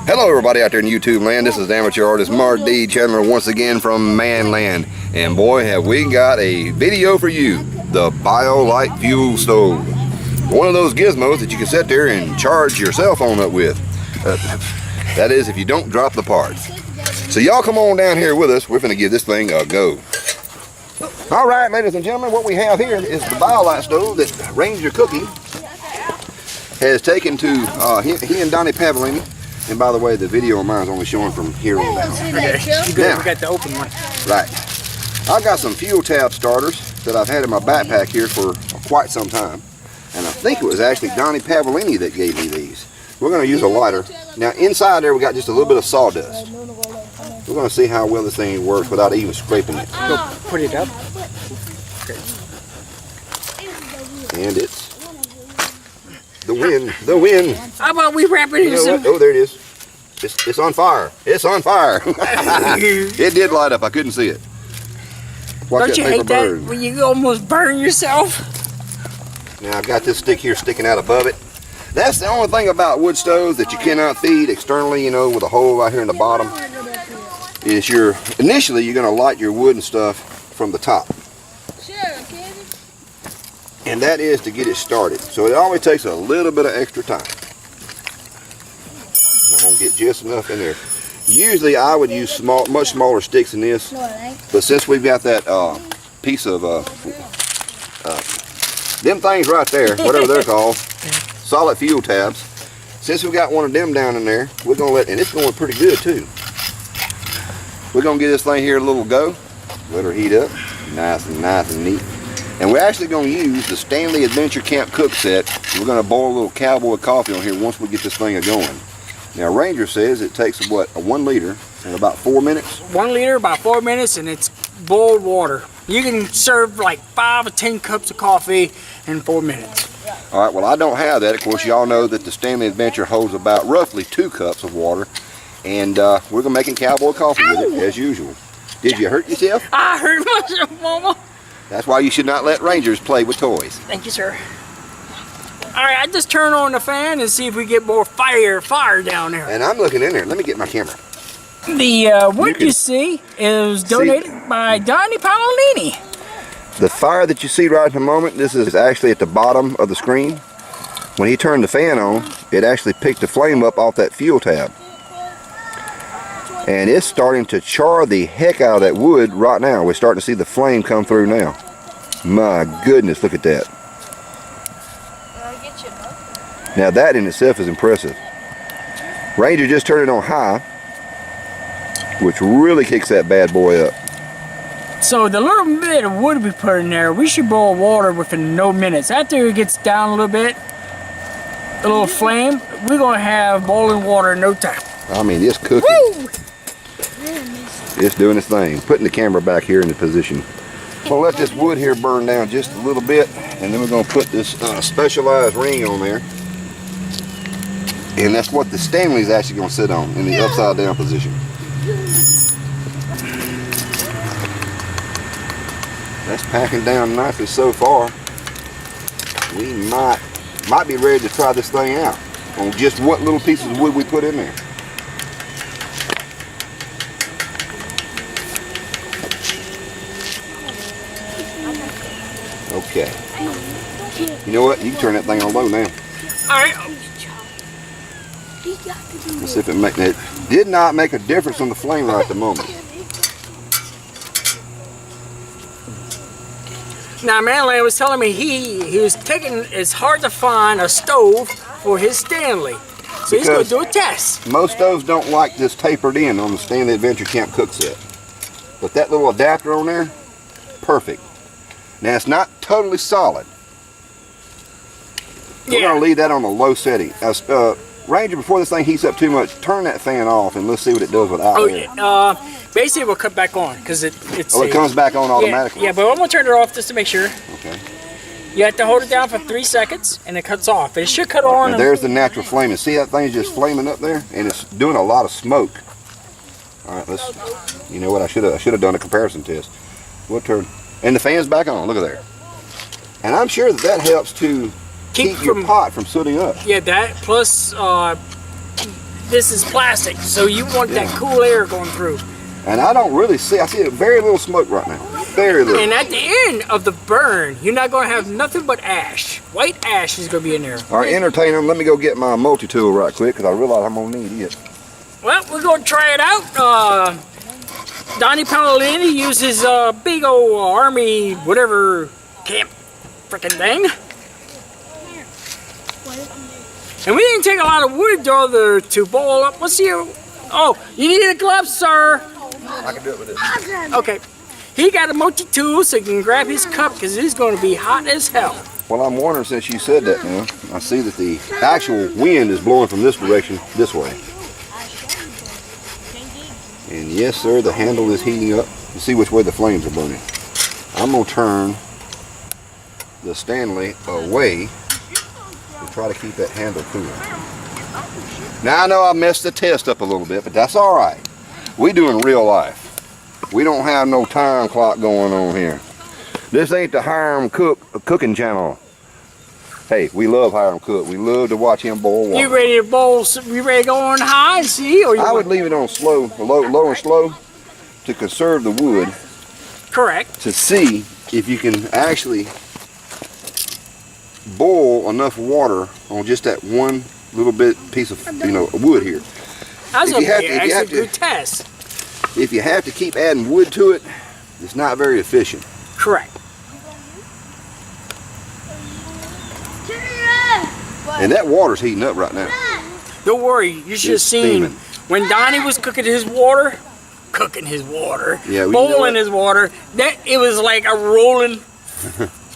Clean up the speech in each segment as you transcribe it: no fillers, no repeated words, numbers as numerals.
Hello everybody out there in YouTube land, this is amateur artist Mark D. Chandler once again from ManLand. And boy have we got a video for you, the BioLite fuel stove. One of those gizmos that you can sit there and charge your cell phone up with. That is if you don't drop the parts. So y'all come on down here with us, we're going to give this thing a go. Alright ladies and gentlemen, what we have here is the BioLite stove that Ranger Kooky has taken to he and Donnie Pavlini. And by the way, the video of mine is only showing from here on down. Okay. Now, we got the open one. Right. I've got some fuel tab starters that I've had in my backpack here for quite some time. And I think it was actually Donnie Pavlini that gave me these. We're going to use a lighter. Now inside there we got just a little bit of sawdust. We're going to see how well this thing works without even scraping it. Go put it up. Okay. And it's the wind. How about we wrap it in some... Oh, there it is. It's on fire. It's on fire. It did light up. I couldn't see it. Watch Don't you hate that when you almost burn yourself? Now I've got this stick here sticking out above it. That's the only thing about wood stoves that you cannot feed externally, you know, with a hole right here in the bottom. Is initially you're going to light your wood and stuff from the top. And that is to get it started. So it always takes a little bit of extra time. And I'm going to get just enough in there. Usually I would use much smaller sticks than this. But since we've got that piece of, them things right there, whatever they're called, solid fuel tabs. Since we've got one of them down in there, we're going to and it's going pretty good too. We're going to give this thing here a little go. Let her heat up. Nice and neat. And we're actually going to use the Stanley Adventure Camp Cook set. We're going to boil a little cowboy coffee on here once we get this thing going. Now Ranger says it takes what, 1 liter in about 4 minutes? 1 liter, about 4 minutes, and it's boiled water. You can serve like 5 or 10 cups of coffee in 4 minutes. All right, well I don't have that. Of course, y'all know that the Stanley Adventure holds about roughly 2 cups of water. And we're going to make cowboy coffee with it as usual. Did you hurt yourself? I hurt myself, Mama. That's why you should not let Rangers play with toys. Thank you, sir. Alright, I just turn on the fan and see if we get more fire down there. And I'm looking in there. Let me get my camera. The wood you see is donated by Donnie Paolini. The fire that you see right at the moment, this is actually at the bottom of the screen. When he turned the fan on, it actually picked the flame up off that fuel tab. And it's starting to char the heck out of that wood right now. We're starting to see the flame come through now. My goodness, look at that. Now that in itself is impressive. Ranger just turned it on high, which really kicks that bad boy up. So the little bit of wood we put in there, we should boil water within no minutes. After it gets down a little bit, a little flame, we're going to have boiling water in no time. I mean, it's cooking. Woo! It's doing its thing. Putting the camera back here in the position. We'll let this wood here burn down just a little bit, and then we're going to put this specialized ring on there. And that's what the Stanley's actually going to sit on in the upside down position. That's packing down nicely so far. We might be ready to try this thing out on just what little pieces of wood we put in there. Okay. You know what? You can turn that thing on low now. Alright. Let's see if it did not make a difference on the flame right at the moment. Now ManLand was telling me he was it's hard to find a stove for his Stanley. So he's going to do a test. Most stoves don't like this tapered in on the Stanley Adventure Camp Cook set. But that little adapter on there, perfect. Now it's not totally solid. We're going to leave that on the low setting. Ranger, before this thing heats up too much, turn that fan off and let's see what it does without air. Basically we'll cut back on because it comes back on automatically. Yeah, but I'm going to turn it off just to make sure. Okay. You have to hold it down for 3 seconds and it cuts off. It should cut on. Now there's the natural flame. And see that thing's just flaming up there? And it's doing a lot of smoke. Alright, you know what, I should have done a comparison test. We'll turn. And the fan's back on, look at there. And I'm sure that helps to keep your pot from sooting up. Yeah, that plus this is plastic, so you want that cool air going through. And I don't really see, I see very little smoke right now. Very little. And at the end of the burn, you're not going to have nothing but ash. White ash is going to be in there. All right, entertain them. Let me go get my multi-tool right quick because I realize I'm going to need it. Well, we're going to try it out. Donnie Paolini uses a big old army, whatever, camp freaking thing. And we didn't take a lot of wood though to boil up. What's here? Oh, you need a glove, sir. I can do it with this. Okay. He got a multi-tool so he can grab his cup because it's going to be hot as hell. Well, I'm wondering since you said that now, I see that the actual wind is blowing from this direction this way. And yes, sir, the handle is heating up. You see which way the flames are burning. I'm going to turn the Stanley away and try to keep that handle cool. Now, I know I messed the test up a little bit, but that's all right. We doing real life. We don't have no time clock going on here. This ain't the Hiram Cook cooking channel. Hey, we love Hiram Cook. We love to watch him boil water. You ready to boil? You ready to go on high and see? Or I would leave it on slow, low and slow to conserve the wood. Correct. To see if you can actually boil enough water on just that one little bit piece of wood here. That's a good test. If you have to keep adding wood to it, it's not very efficient. Correct. And that water's heating up right now. Don't worry, you should have seen steaming. when Donnie was cooking his water, Yeah, boiling his water, that it was like a rolling.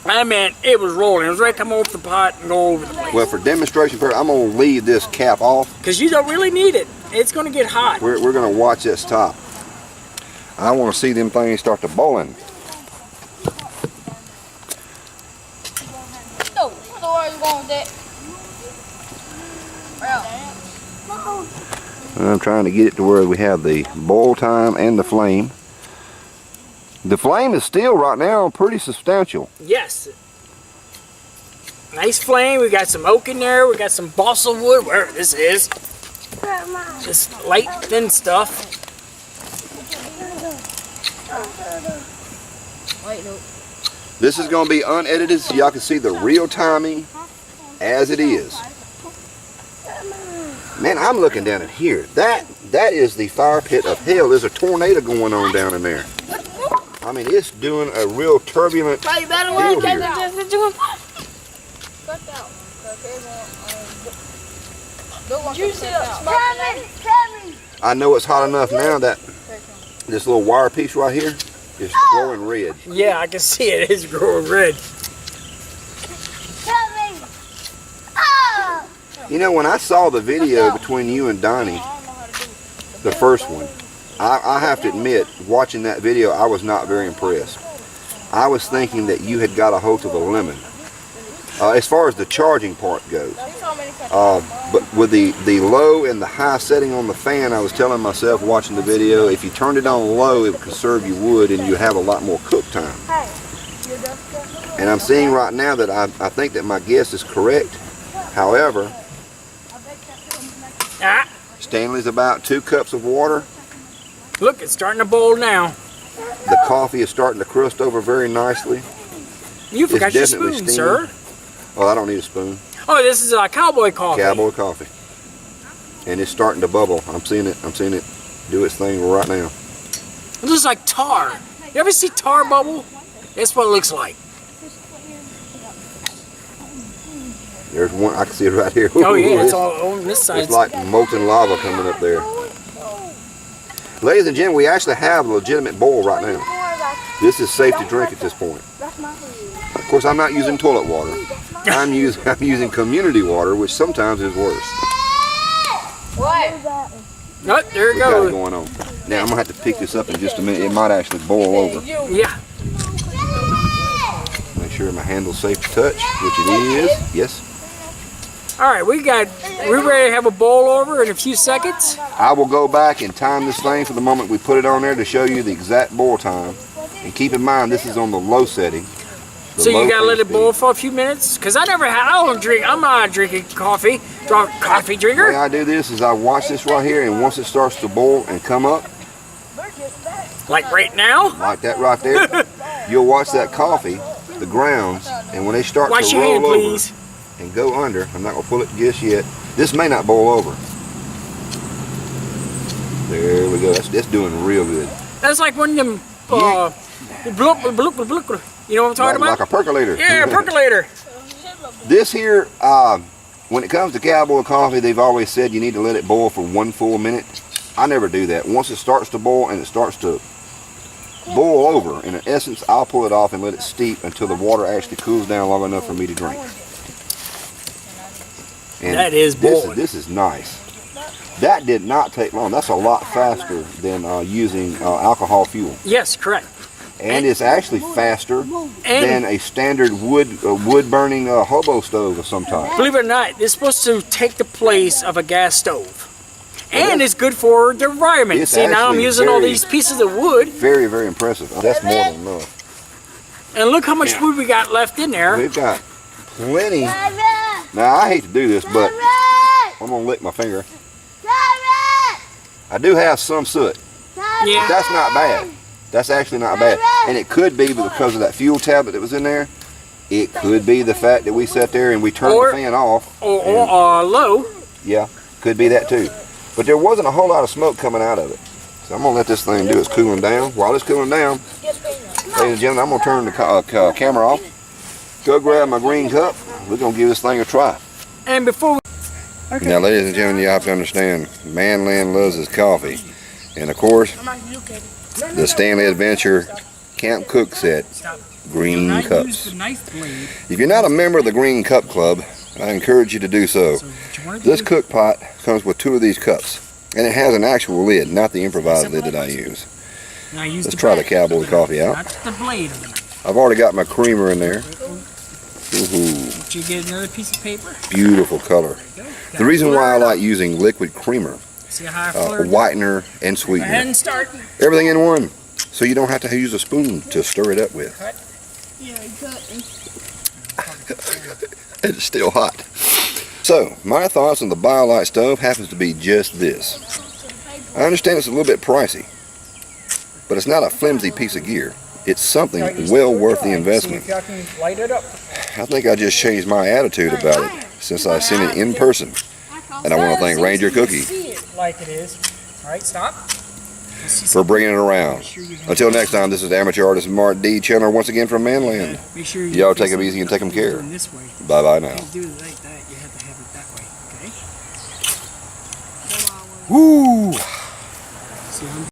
I mean, it was rolling. It was ready to come off the pot and go over the place. Well, for demonstration purpose, I'm going to leave this cap off. Because you don't really need it. It's going to get hot. We're going to watch this top. I want to see them things start to boiling. So where are you going with that? I'm trying to get it to where we have the boil time and the flame. The flame is still right now pretty substantial. Yes. Nice flame. We got some oak in there. We got some balsa wood, wherever this is. Just light, thin stuff. This is going to be unedited so y'all can see the real timing as it is. Man, I'm looking down in here. That is the fire pit of hell. There's a tornado going on down in there. I mean, it's doing a real turbulent deal here. I know it's hot enough now that this little wire piece right here is glowing red. Yeah, I can see it. It's growing red. You know, when I saw the video between you and Donnie, the first one, I have to admit, watching that video, I was not very impressed. I was thinking that you had got a hold of a lemon. As far as the charging part goes. But with the low and the high setting on the fan, I was telling myself watching the video, if you turned it on low, it would conserve your wood and you'd have a lot more cook time. And I'm seeing right now that I think that my guess is correct. However, Stanley's about 2 cups of water. Look, it's starting to boil now. The coffee is starting to crust over very nicely. You forgot your spoon, sir. Oh, I don't need a spoon. Oh, this is cowboy coffee. Cowboy coffee. And it's starting to bubble. I'm seeing it do its thing right now. It looks like tar. You ever see tar bubble? That's what it looks like. There's one, I can see it right here. Oh yeah, it's all on this side. It's like molten lava coming up there. Ladies and gentlemen, we actually have a legitimate boil right now. This is safe to drink at this point. Of course, I'm not using toilet water. I'm using community water, which sometimes is worse. What? Oh, there it We've got goes. it going on. Now I'm gonna have to pick this up in just a minute. It might actually boil over. Yeah. Make sure my handle's safe to touch, which it is. Yes. All right, we're ready to have a boil over in a few seconds. I will go back and time this thing for the moment we put it on there to show you the exact boil time. And keep in mind, this is on the low setting. So you gotta let it speed. boil for a few minutes? Cause I don't drink, I'm not drinking coffee, coffee The drinker. way I do this is I watch this right here, and once it starts to boil and come up, Like right now. like that right there, you'll watch that coffee, the grounds, and when they start Wash to your roll hand, over please. and go under, I'm not gonna pull it just yet. This may not boil over. There we go. That's doing real good. That's like one of them, bloop, bloop, bloop, bloop. You know what I'm talking Like about? a percolator. Yeah, percolator. This here, when it comes to cowboy coffee, they've always said you need to let it boil for 1 full minute. I never do that. Once it starts to boil and it starts to boil over, in essence, I'll pull it off and let it steep until the water actually cools down long enough for me to drink. And That is boiling. This is nice. That did not take long. That's a lot faster than using alcohol fuel. Yes, correct. And it's actually faster than a standard wood burning hobo stove of some type. Believe it or not, it's supposed to take the place of a gas stove. And it's good for the environment. It's See, now I'm actually using all very- these pieces of wood. Very, very impressive. That's more than enough. And look how much wood we got left in there. We've got plenty. Now, I hate to do this, but I'm going to lick my finger. I do have some soot. Yeah. That's not bad. That's actually not bad. And it could be because of that fuel tablet that was in there. It could be the fact that we sat there and we turned the fan off. Or low. Yeah, could be that too. But there wasn't a whole lot of smoke coming out of it. So I'm going to let this thing do its cooling down. While it's cooling down, ladies and gentlemen, I'm going to turn the camera off. Go grab my green cup. We're going to give this thing a try. And before Now, ladies and gentlemen, you have to understand, ManLand loves his coffee. And of course, the Stanley Adventure Camp Cook set, green cups. If you're not a member of the Green Cup Club, I encourage you to do so. This cook pot comes with 2 of these cups. And it has an actual lid, not the improvised lid that I use. Let's try the cowboy coffee out. That's the blade of the knife. I've already got my creamer in there. Ooh, Did you get another piece of paper? beautiful color. The reason why I like using liquid creamer, See how I flirt? whitener and Go ahead sweetener, and start. everything in one, so you don't have to use a spoon to stir it up with. It's still hot. So, my thoughts on the BioLite stove happens to be just this. I understand it's a little bit pricey, but it's not a flimsy piece of gear. It's something well worth the investment. See if y'all can light it up. I think I just changed my attitude about it since I seen it in person. And I want to thank Ranger Kooky Like it is. All right, stop. for bringing it around. Until next time, this is amateur artist Mark D. Chandler once again from ManLand. Make sure Y'all take them easy and take them care. This way. Bye-bye now. Don't do it like that. You have to have it that way. Okay. Woo! See, I'm